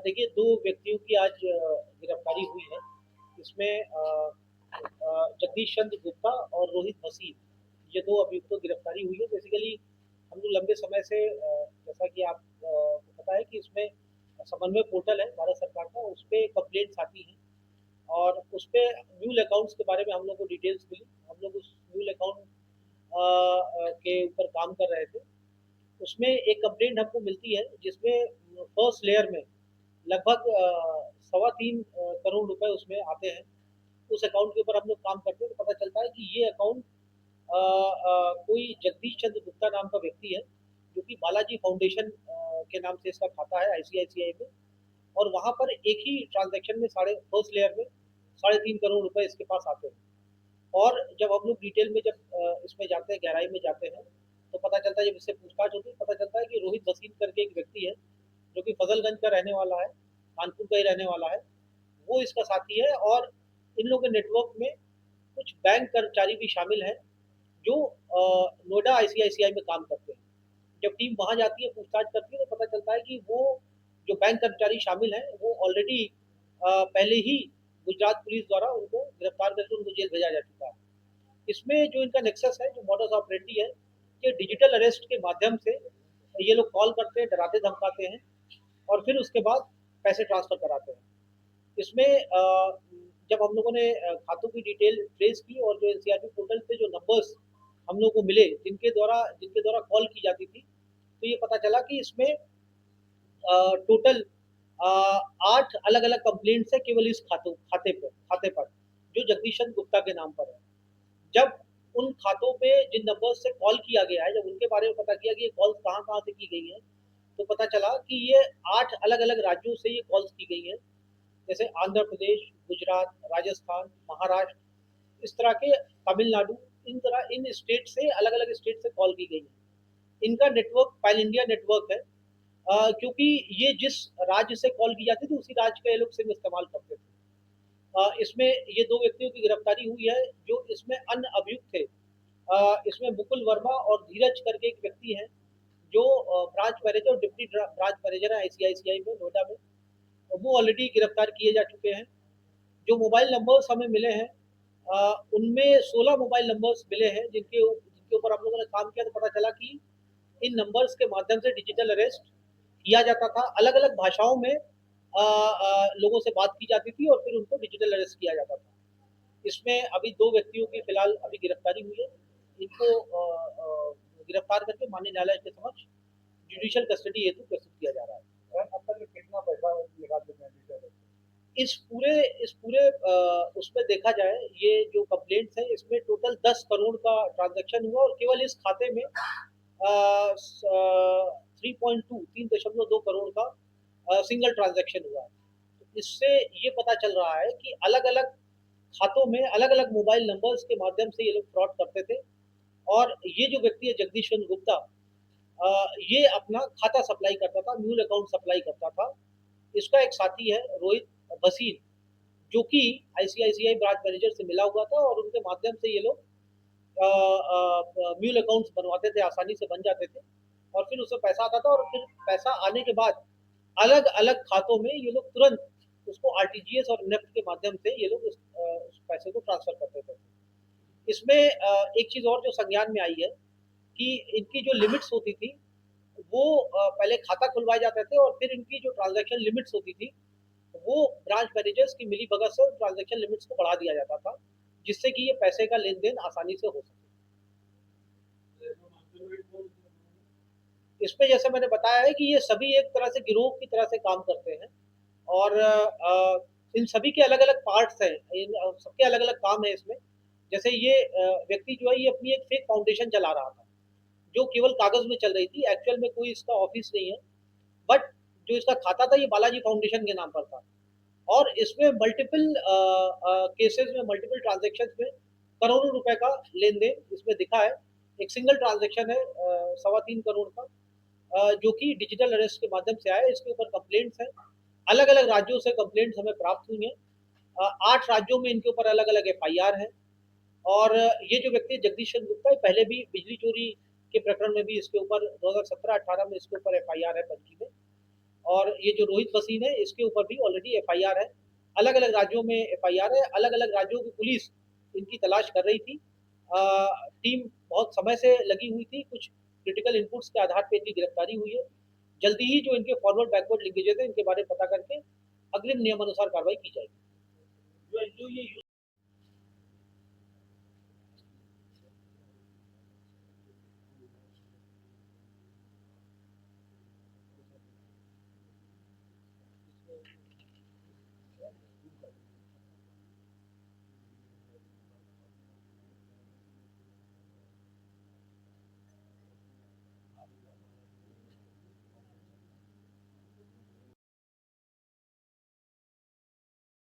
देखिए, 2 व्यक्तियों की आज गिरफ्तारी हुई है। इसमें जगदीश चंद्र गुप्ता और रोहित भसीन, ये 2 अभियुक्तों की गिरफ्तारी हुई है। बेसिकली हम लोग लंबे समय से जैसा कि आप को पता है कि इसमें समन्वय पोर्टल है भारत सरकार का, उस पे कंप्लेंट्स आती हैं और उस पे म्यूल अकाउंट्स के बारे में हम लोग को डिटेल्स मिली। हम लोग उस म्यूल अकाउंट के ऊपर काम कर रहे थे। उसमें एक कंप्लेंट हमको मिलती है जिसमें फर्स्ट लेयर में लगभग 3.25 करोड़ रुपए उसमें आते हैं। उस अकाउंट के ऊपर हम लोग काम करते हैं तो पता चलता है कि ये अकाउंट कोई जगदीश चंद्र गुप्ता नाम का व्यक्ति है, जो कि बालाजी फाउंडेशन के नाम से इसका खाता है आईसीआईसीआई में। और वहां पर एक ही ट्रांजैक्शन में साढ़े फर्स्ट लेयर में 3.5 करोड़ रुपए इसके पास आते हैं। और जब हम लोग डिटेल में जब इसमें जाते हैं, गहराई में जाते हैं, तो पता चलता है, जब इससे पूछताछ होती है, पता चलता है कि रोहित भसीन करके एक व्यक्ति है, जो कि फजलगंज का रहने वाला है, कानपुर का ही रहने वाला है। वो इसका साथी है और इन लोगों के नेटवर्क में कुछ बैंक कर्मचारी भी शामिल हैं, जो नोएडा आईसीआईसीआई में काम करते हैं। जब टीम वहां जाती है, पूछताछ करती है, तो पता चलता है कि वो जो बैंक कर्मचारी शामिल हैं, वो ऑलरेडी पहले ही गुजरात पुलिस द्वारा उनको गिरफ्तार करके उनको जेल भेजा जा चुका है। इसमें जो इनका नेक्सस है, जो मॉडस ऑपरेंडी है, कि डिजिटल अरेस्ट के माध्यम से ये लोग कॉल करते हैं, डराते धमकाते हैं और फिर उसके बाद पैसे ट्रांसफर कराते हैं। इसमें जब हम लोगों ने खातों की डिटेल ट्रेस की और जो एनसीआरबी पोर्टल पे जो नंबर्स हम लोग को मिले, जिनके द्वारा कॉल की जाती थी, तो ये पता चला कि इसमें टोटल 8 अलग अलग कंप्लेंट्स है केवल इस खाते पर, जो जगदीश चंद्र गुप्ता के नाम पर है। जब उन खातों पे जिन नंबर से कॉल किया गया है, जब उनके बारे में पता किया कि ये कॉल कहाँ कहाँ से की गई है, तो पता चला कि ये 8 अलग अलग राज्यों से ये कॉल्स की गई है। जैसे आंध्र प्रदेश, गुजरात, राजस्थान, महाराष्ट्र, इस तरह के, तमिलनाडु, इन स्टेट से, अलग अलग स्टेट से कॉल की गई है। इनका नेटवर्क पैन इंडिया नेटवर्क है, क्योंकि ये जिस राज्य से कॉल की जाती थी, उसी राज्य का ये लोग सिम इस्तेमाल करते थे। इसमें ये 2 व्यक्तियों की गिरफ्तारी हुई है। जो इसमें अन्य अभियुक्त थे, इसमें मुकुल वर्मा और धीरज करके एक व्यक्ति है, जो ब्रांच मैनेजर और डिप्टी ब्रांच मैनेजर है आईसीआईसीआई में, नोएडा में। वो ऑलरेडी गिरफ्तार किए जा चुके हैं। जो मोबाइल नंबर्स हमें मिले हैं, उनमें 16 मोबाइल नंबर्स मिले हैं, जिनके जिनके ऊपर हम लोगों ने काम किया, तो पता चला कि इन नंबर्स के माध्यम से डिजिटल अरेस्ट किया जाता था। अलग अलग भाषाओं में लोगों से बात की जाती थी और फिर उनको डिजिटल अरेस्ट किया जाता था। इसमें अभी 2 व्यक्तियों की फिलहाल अभी गिरफ्तारी हुई है। इनको गिरफ्तार करके माननीय न्यायालय के समक्ष जुडिशियल कस्टडी हेतु प्रस्तुत किया जा रहा है। अब तक कितना पैसा निकाल चुके हैं इस पूरे उसमें देखा जाए, ये जो कंप्लेंट्स है, इसमें टोटल 10 करोड़ का ट्रांजैक्शन हुआ और केवल इस खाते में 3.2 का सिंगल ट्रांजैक्शन हुआ है। तो इससे ये पता चल रहा है कि अलग अलग खातों में अलग अलग मोबाइल नंबर्स के माध्यम से ये लोग फ्रॉड करते थे। और ये जो व्यक्ति है जगदीश चंद्र गुप्ता, ये अपना खाता सप्लाई करता था, म्यूल अकाउंट सप्लाई करता था। इसका एक साथी है रोहित भसीन, जो कि आईसीआईसीआई ब्रांच मैनेजर से मिला हुआ था और उनके माध्यम से ये लोग म्यूल अकाउंट्स बनवाते थे, आसानी से बन जाते थे और फिर उससे पैसा आता था और फिर पैसा आने के बाद अलग अलग खातों में ये लोग तुरंत उसको आरटीजीएस और नेफ्ट के माध्यम से ये लोग उस पैसे को ट्रांसफर करते थे। इसमें एक चीज और जो संज्ञान में आई है कि इनकी जो लिमिट्स होती थी, वो पहले खाता खुलवाए जाते थे और फिर इनकी जो ट्रांजैक्शन लिमिट्स होती थी, वो ब्रांच मैनेजर्स की मिली भगत से ट्रांजैक्शन लिमिट्स को बढ़ा दिया जाता था, जिससे कि ये पैसे का लेन देन आसानी से हो सके। इसमें जैसे मैंने बताया है कि ये सभी एक तरह से गिरोह की तरह से काम करते हैं और इन सभी के अलग अलग पार्ट्स हैं, इन सबके अलग अलग काम है इसमें। जैसे ये व्यक्ति जो है, ये अपनी एक फेक फाउंडेशन चला रहा था, जो केवल कागज में चल रही थी, एक्चुअल में कोई इसका ऑफिस नहीं है। बट जो इसका खाता था, ये बालाजी फाउंडेशन के नाम पर था और इसमें मल्टीपल केसेस में, मल्टीपल ट्रांजेक्शन में करोड़ों रुपए का लेन देन इसमें दिखा है। एक सिंगल ट्रांजेक्शन है 3.25 करोड़ का, जो कि डिजिटल अरेस्ट के माध्यम से आया। इसके ऊपर कंप्लेंट्स हैं, अलग अलग राज्यों से कंप्लेंट्स हमें प्राप्त हुई हैं। 8 राज्यों में इनके ऊपर अलग अलग एफआईआर है। और ये जो व्यक्ति जगदीश चंद्र गुप्ता है, पहले भी बिजली चोरी के प्रकरण में भी इसके ऊपर 2017-18 में इसके ऊपर एफआईआर है पंजी में। और ये जो रोहित भसीन है इसके ऊपर भी ऑलरेडी एफआईआर है। अलग अलग राज्यों में एफआईआर है, अलग अलग राज्यों की पुलिस इनकी तलाश कर रही थी। टीम बहुत समय से लगी हुई थी, कुछ क्रिटिकल इनपुट्स के आधार पर इनकी गिरफ्तारी हुई है। जल्दी ही जो इनके फॉरवर्ड बैकवर्ड लिंकेजेस है इनके बारे में पता करके अग्रिम नियमानुसार कार्रवाई की जाएगी।